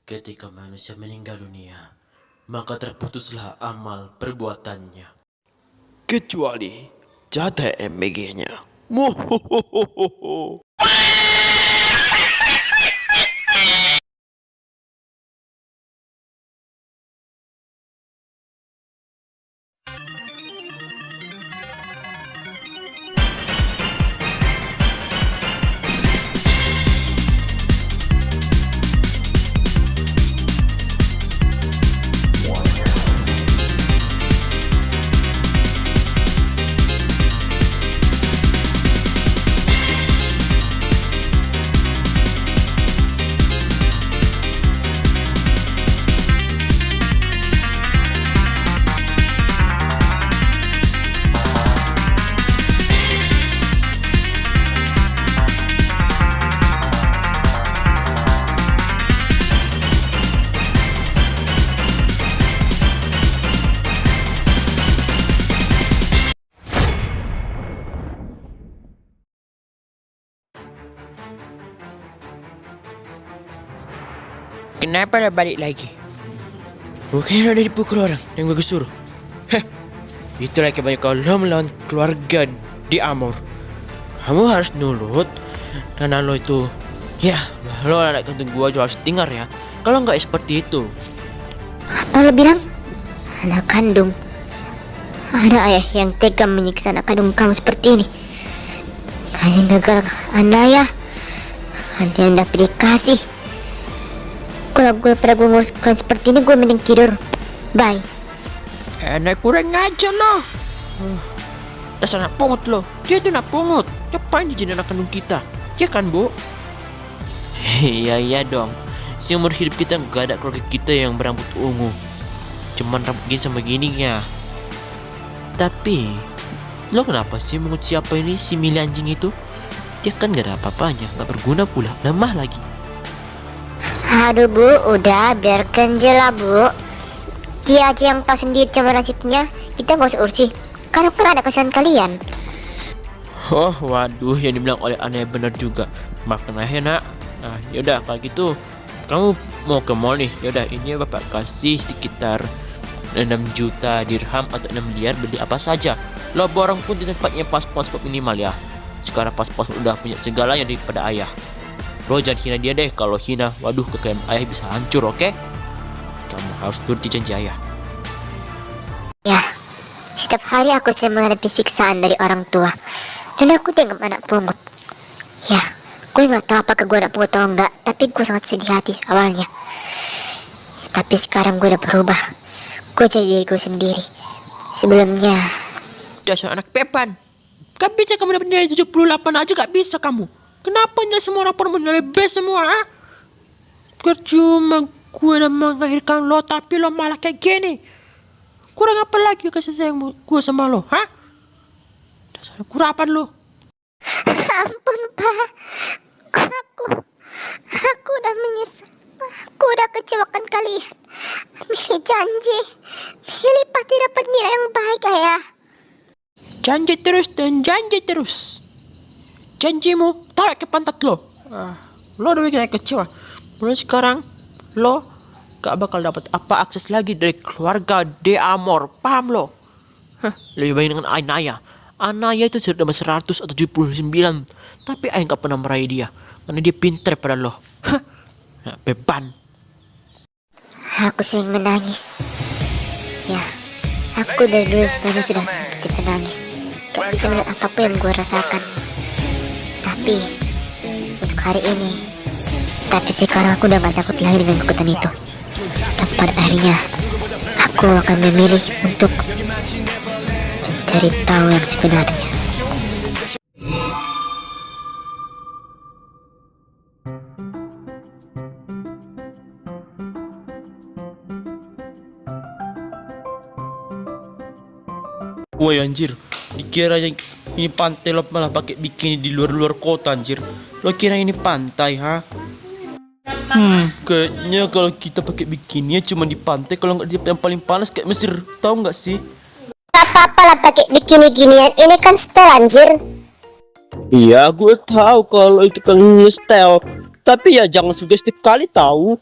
Ketika manusia meninggal dunia, maka terputuslah amal perbuatannya. Kecuali jatah MBG-nya. Muhuhuhuhuhu. Kenapa dah balik lagi? Bukannya udah dipukul orang yang gue suruh. Heh, itulah kebanyakan lo melawan keluarga di Amor. Kamu harus nurut karena lo itu, ya lo anak kandung gua juga harus dengar ya. Kalau nggak seperti itu. Apa lo bilang? Anak kandung? Ada ayah yang tega menyiksa anak kandung kamu seperti ini. Hanya gagal Anaya. Ada yang dapat dikasih. Kalau pada gue ngurus kalian seperti ini, gue mending tidur. Bye. Enak kurang aja lo. Dasar anak pungut lo. Dia tuh anak pungut. Ngapain dia jadi anak kandung kita? Ya kan, Bu? Iya dong. Seumur hidup kita nggak ada keluarga kita yang berambut ungu. Cuman rambut gini sama gini ya. Tapi lo kenapa sih mengut siapa ini si Mili anjing itu? Dia kan gak ada apa-apanya, gak berguna pula, lemah lagi. Aduh Bu, udah biarkan aja lah Bu. Dia aja yang tahu sendiri cara nasibnya. Kita gak usah ursi. Karena pernah ada kasihan kalian. Oh waduh, yang dibilang oleh aneh benar juga. Maafkan ayah nak. Nah yaudah kalau gitu kamu mau ke mall nih. Yaudah ini bapak kasih sekitar 6 juta dirham atau 6 miliar beli apa saja. Lo borong pun di tempatnya pas-pasport minimal ya. Sekarang pas-pasport udah punya segalanya daripada ayah. Lo jangan hina dia deh. Kalau hina, waduh kekayaan ayah bisa hancur, oke? Kamu harus turuti janji ayah. Ya, setiap hari aku sering menghadapi siksaan dari orang tua. Dan aku dianggap anak pungut. Ya, gue gak tahu apakah gue anak pungut atau enggak. Tapi gue sangat sedih hati awalnya. Tapi sekarang gue udah berubah. Gue jadi diri gue sendiri. Sebelumnya Dasar anak pepan. Gak bisa kamu dapat nilai 78 aja gak bisa kamu. Kenapa nilai semua rapor menilai B semua? Ah? Percuma gue udah mengakhirkan lo tapi lo malah kayak gini. Kurang apa lagi kasih sayang gue sama lo? Hah? Dasar kurapan lo. ampun Pak. Aku udah menyesal. Aku udah kecewakan kalian. Mili janji. Mili pasti dapat nilai yang baik ayah. Janji terus dan janji terus. Janjimu tarik ke pantat lo. Lo udah bikin kecewa. Mulai sekarang lo gak bakal dapat apa akses lagi dari keluarga De Amor. Paham lo? Lebih baik dengan Anaya. Anaya itu sudah 179. Tapi ayah gak pernah meraih dia. Karena dia pintar pada lo. Nah, beban. Aku sering menangis. Ya, aku dari dulu sebenarnya sudah seperti penangis. Gak bisa melihat apapun yang gue rasakan. Tapi untuk hari ini, sekarang aku udah gak takut lagi dengan kekuatan itu. Dan pada akhirnya aku akan memilih untuk mencari tahu yang sebenarnya. Woi anjir, dikira yang ini pantai lo malah pakai bikini di luar kota anjir. Lo kira ini pantai ha? Kayaknya kalau kita pakai bikini ya cuma di pantai, kalau nggak di yang paling panas kayak Mesir, tahu nggak sih? Gak apa-apa lah pakai bikini ginian. Ini kan style anjir. Iya, gue tahu kalau itu kan style. Tapi ya jangan sugestif kali tahu.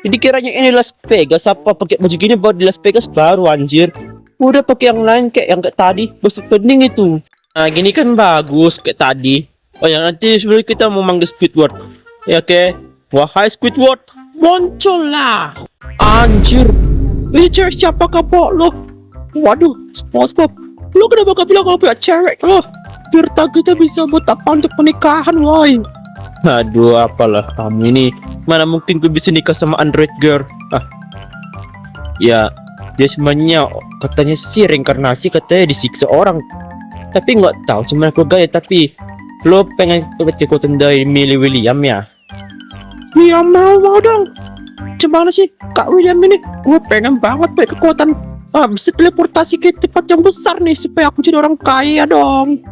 Dikiranya ini Las Vegas, apa pakai baju gini buat di Las Vegas baru anjir. Udah pakai yang lain kayak yang kayak tadi, gosip pening itu. Nah gini kan bagus kayak tadi. Oh ya nanti sebelum kita mau manggil Squidward. Ya oke. Wahai Squidward, muncullah. Anjir. Ini cewek siapa kapok lo? Waduh, SpongeBob. Lo kenapa gak bilang kalau punya cewek lo? Biar tak kita bisa buat apa untuk pernikahan, woi. Aduh, apalah kamu ini. Mana mungkin gue bisa nikah sama Android girl? Ya, dia sebenarnya katanya sih reinkarnasi, katanya disiksa orang. Tapi nggak tahu, cuma aku gaya. Tapi lo pengen dapat kekuatan dari Millie William ya? Iya mau dong. Gimana sih Kak William ini? Gue pengen banget pakai kekuatan bisa teleportasi ke tempat yang besar nih supaya aku jadi orang kaya dong.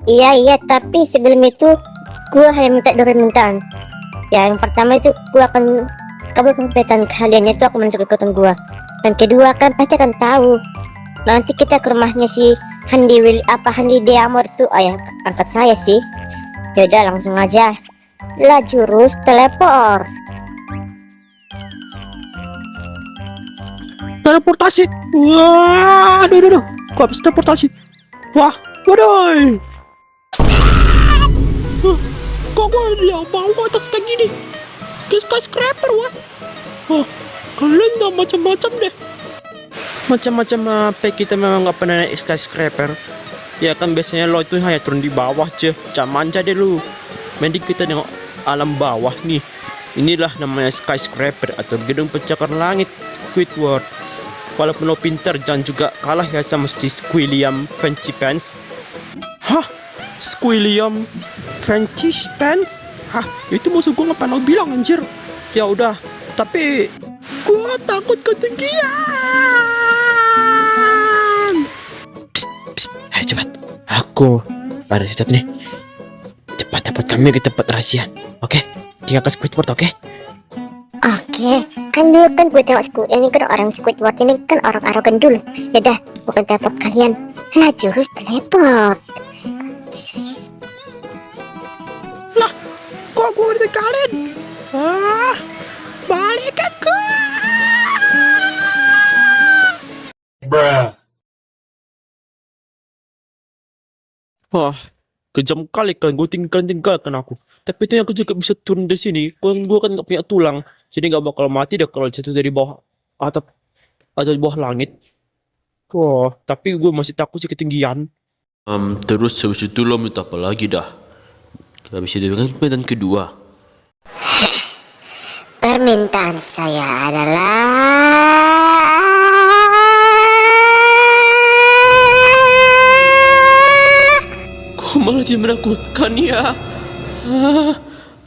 Iya, tapi sebelum itu gue hanya minta dua permintaan. Yang pertama itu gue akan kabulkan permintaan kalian, yaitu aku masuk ke kekuatan gue. Dan kedua kan pasti akan tahu nanti kita ke rumahnya si Handy Deamor tuh. Ayah angkat saya sih. Yaudah langsung aja lah, jurus teleport. Teleportasi. Wah, aduh. Kok bisa teleportasi? Wah, waduh. Kok gue yang bau ke atas kayak gini? Kayak skyscraper, wah. Oh, kalian udah macam-macam deh. Macam-macam apa kita memang nggak pernah naik skyscraper. Ya kan biasanya lo itu hanya turun di bawah aja. Jangan manja deh lu. Mending kita nengok alam bawah nih. Inilah namanya skyscraper atau gedung pencakar langit Squidward. Walaupun lo pintar, jangan juga kalah ya sama si Squilliam Fancy Pants. Hah? Squilliam Fancy Pants? Hah? Itu musuh gue ngapain lo bilang anjir? Ya udah, tapi gue takut ketinggian. Psst, ayo cepat. Aku ada sesuatu nih. Cepat dapat kami ke tempat rahasia. Oke? Tinggalkan Squidward, oke? Oke, kan dulu kan gue tengok ini kan orang Squidward ini kan orang arogan dulu. Yaudah, bukan teleport kalian. Lah jurus teleport. Lah, kok gue ditinggalin? Balikan gue. Wah, kejam kali kalian, gue tinggalkan aku. Tapi itu aku juga bisa turun dari sini. Gue kan nggak punya tulang, jadi nggak bakal mati deh kalau jatuh dari bawah atap atau di bawah langit. Wah, tapi gue masih takut sih ketinggian. Terus habis itu lo minta apa lagi dah? Habis itu kan permintaan kedua. Permintaan saya adalah Kok malah dia menakutkan ya?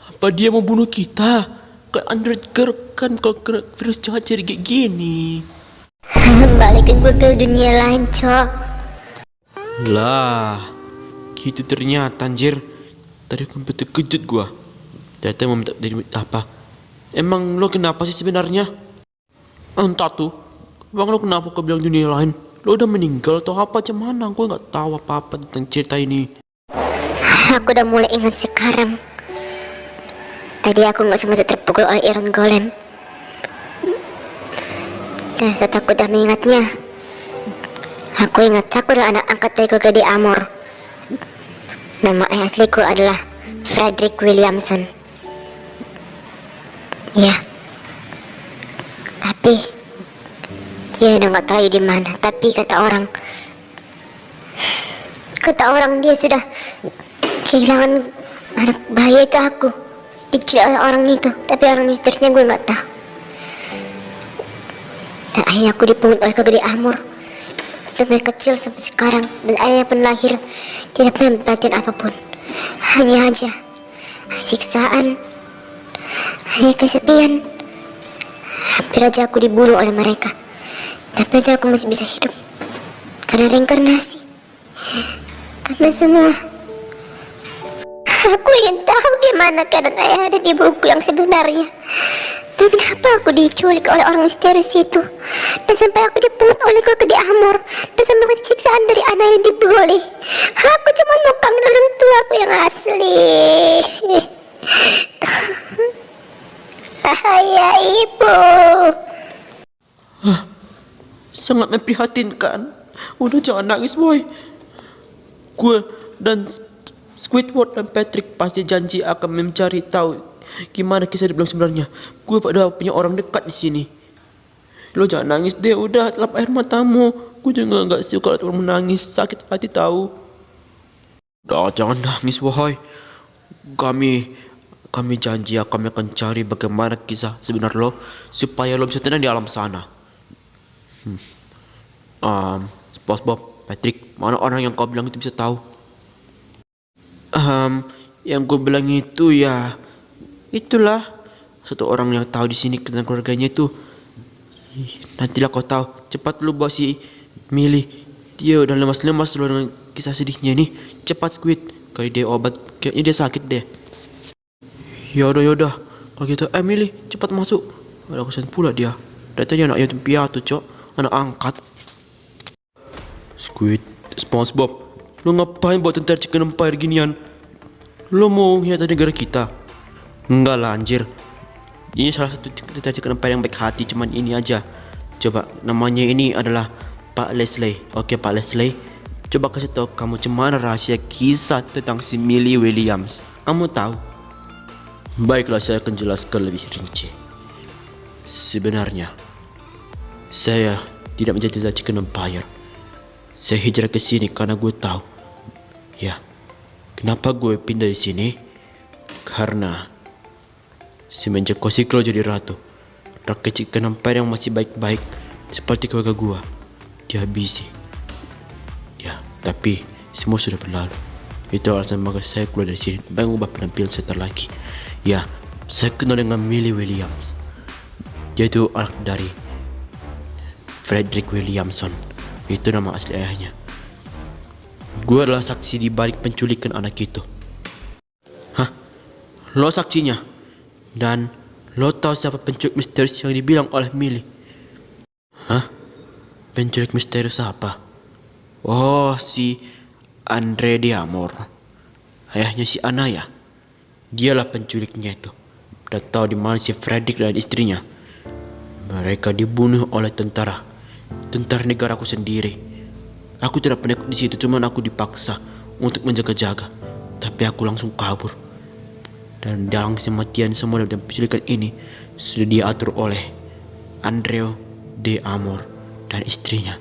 Apa dia mau bunuh kita? Kan Android Girl kan kalau kena virus jahat jadi kayak gini. balikin gue ke dunia lain, cok. Lah, gitu ternyata anjir. Tadi aku sampai terkejut gua. Ternyata mau minta dari apa? Emang lo kenapa sih sebenarnya? Entah tuh. Emang lo kenapa kau bilang dunia lain? Lo udah meninggal atau apa? Cuman aku nggak tahu apa-apa tentang cerita ini. Aku udah mulai ingat sekarang. Tadi aku nggak sengaja terpukul oleh Iron Golem. Dan saat aku udah mengingatnya, aku ingat aku adalah anak angkat dari keluarga Deamor. Nama ayah asliku adalah Frederick Williamson. Ya, tapi dia udah nggak tahu di mana. Tapi kata orang dia sudah kehilangan anak bayi itu aku. Diculik oleh orang itu, tapi orang misteriusnya gue nggak tahu. Dan akhirnya aku dipungut oleh keluarga Deamor. Dan dari kecil sampai sekarang, dan ayahnya pun lahir tidak pernah perhatian apapun. Hanya aja siksaan, hanya kesepian. Hampir aja aku dibunuh oleh mereka, tapi aja aku masih bisa hidup karena reinkarnasi. Karena semua aku ingin tahu gimana keadaan ayah dan ibuku yang sebenarnya. Dan kenapa aku diculik oleh orang misterius itu. Dan sampai aku dipungut oleh keluarga Deamor. Dan sampai mendapat siksaan dari anak yang dibully. Aku cuma mau panggil orang tuaku yang asli. Ya, Ibu. Sangat memprihatinkan. Udah jangan nangis boy. Gue dan Squidward dan Patrick pasti janji akan mencari tahu gimana kisah di belakang sebenarnya. Gue pada punya orang dekat di sini. Lo jangan nangis deh, udah lap air matamu. Gue juga nggak suka kalau orang menangis, sakit hati tahu. Udah jangan nangis wahai. Kami janji kami akan cari bagaimana kisah sebenar lo supaya lo bisa tenang di alam sana. SpongeBob, Patrick, mana orang yang kau bilang itu bisa tahu? Yang gue bilang itu ya, itulah satu orang yang tahu di sini tentang keluarganya itu. Nantilah kau tahu. Cepat lu bawa si Millie. Dia udah lemas-lemas lu dengan kisah sedihnya ini. Cepat Squid. Kali dia obat, kayaknya dia sakit deh. Yaudah. Kalau gitu, Millie, cepat masuk. Ada kesan pula dia. Dari tadi anak yatim piatu, cok. Anak angkat. Squid, SpongeBob, lo ngapain buat tentara Chicken Empire ginian? Lo mau hiat negara kita? Enggak lah anjir. Ini salah satu tentara Chicken Empire yang baik hati, cuman ini aja. Coba, namanya ini adalah Pak Leslie. Oke Pak Leslie, coba kasih tahu kamu cemana rahasia kisah tentang si Millie Williams. Kamu tahu? Baiklah, saya akan jelaskan lebih rinci. Sebenarnya, saya tidak menjadi tentara Chicken Empire. Saya hijrah ke sini karena gue tahu. Ya, kenapa gue pindah di sini? Karena semenjak Kosiklo jadi ratu, rakyat Chicken Empire yang masih baik-baik seperti keluarga gue dihabisi. Ya, tapi semua sudah berlalu. Itu alasan maka saya keluar dari sini dan mengubah penampilan saya lagi. Ya, saya kenal dengan Millie Williams. Dia itu anak dari Frederick Williamson. Itu nama asli ayahnya. Gue adalah saksi di balik penculikan anak itu. Hah? Lo saksinya? Dan lo tahu siapa penculik misterius yang dibilang oleh Millie? Hah? Penculik misterius apa? Oh, si Andre Diamor. Ayahnya si Anaya. Dialah penculiknya itu. Dan tahu di mana si Frederick dan istrinya. Mereka dibunuh oleh tentara negaraku sendiri. Aku tidak pernah ikut di situ, cuman aku dipaksa untuk menjaga-jaga. Tapi aku langsung kabur. Dan dalam kematian semua dan penculikan ini sudah diatur oleh Andrea De Amor dan istrinya.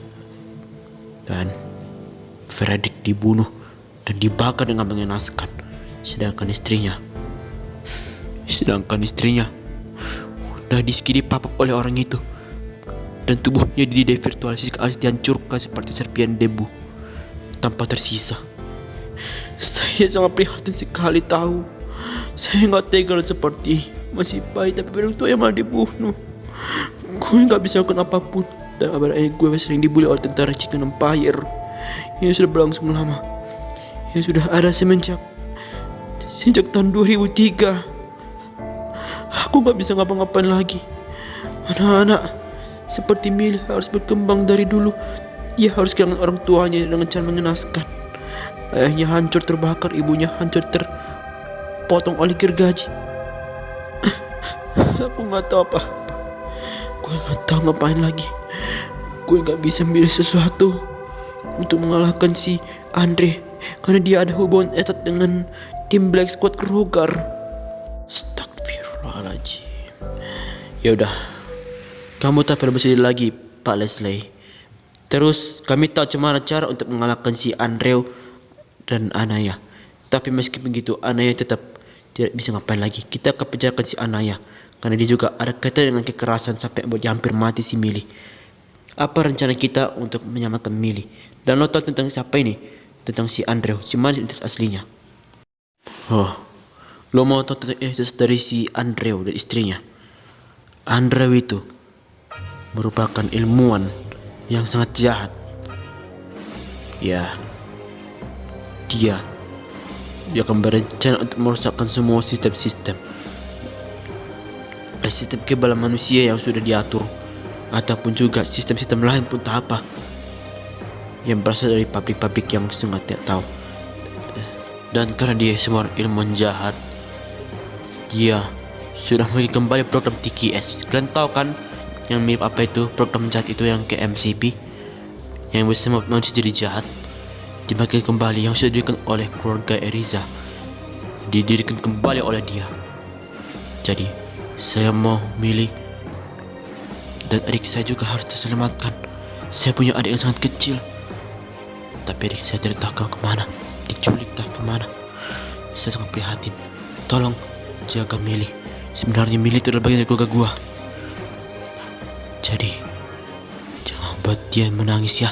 Dan Frederick dibunuh dan dibakar dengan mengenaskan. Sedangkan istrinya udah dipapap oleh orang itu. Dan tubuhnya didevirtualisasi dihancurkan seperti serpian debu tanpa tersisa. Saya sangat prihatin sekali tahu. Saya nggak tega seperti masih bayi tapi orang tua yang malah dibunuh. Gue nggak bisa lakukan apapun. Dan kabarnya gue sering dibully oleh tentara Chicken Empire. Ini sudah berlangsung lama. Ini sudah ada sejak tahun 2003. Aku nggak bisa ngapa-ngapain lagi. Anak-anak seperti Millie harus berkembang dari dulu. Dia harus kehilangan orang tuanya dengan cara mengenaskan. Ayahnya hancur terbakar, ibunya hancur terpotong oleh gergaji. Aku nggak tahu apa-apa. Gue nggak tahu ngapain lagi. Gue nggak bisa milih sesuatu untuk mengalahkan si Andre karena dia ada hubungan erat dengan tim Black Squad Krogar. Astagfirullahaladzim. Ya udah. Kamu tak perlu bersedih lagi, Pak Leslie. Terus kami tahu cemana cara untuk mengalahkan si Andrew dan Anaya. Tapi meski begitu, Anaya tetap tidak bisa ngapain lagi. Kita akan penjarakan si Anaya karena dia juga ada kaitan dengan kekerasan sampai buat hampir mati si Millie. Apa rencana kita untuk menyelamatkan Millie? Dan lo tahu tentang siapa ini? Tentang si Andrew. Gimana identitas aslinya? Oh, lo mau tahu tentang identitas dari si Andrew dan istrinya? Andrew itu merupakan ilmuwan yang sangat jahat. Ya, dia akan berencana untuk merusakkan semua sistem-sistem kekebalan manusia yang sudah diatur, ataupun juga sistem-sistem lain pun tak apa yang berasal dari pabrik-pabrik yang sangat tidak tahu. Dan karena dia semua ilmuwan jahat, dia sudah memiliki kembali program TKS. Kalian tahu kan yang mirip apa itu? Program jahat itu yang ke MCP, yang bisa membuat manusia jadi jahat. Dipakai kembali yang sudah didirikan oleh keluarga Eriza, didirikan kembali oleh dia. Jadi saya mau milih, dan adik saya juga harus diselamatkan. Saya punya adik yang sangat kecil, tapi adik saya tidak tahu kemana, diculik tak kemana. Saya sangat prihatin. Tolong jaga Milly. Sebenarnya Milly itu adalah bagian dari keluarga gua. Jadi jangan buat dia menangis ya.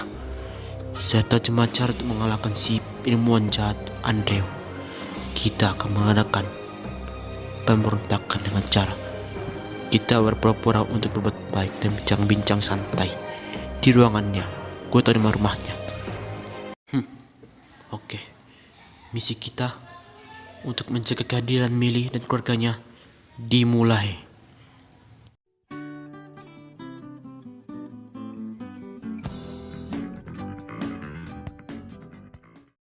Saya tahu cuma cara untuk mengalahkan si ilmuwan jahat Andrew. Kita akan mengadakan pemberontakan dengan cara kita berpura-pura untuk berbuat baik dan bincang-bincang santai di ruangannya. Gue tahu di mana rumahnya. Oke. Misi kita untuk menjaga kehadiran Milly dan keluarganya dimulai.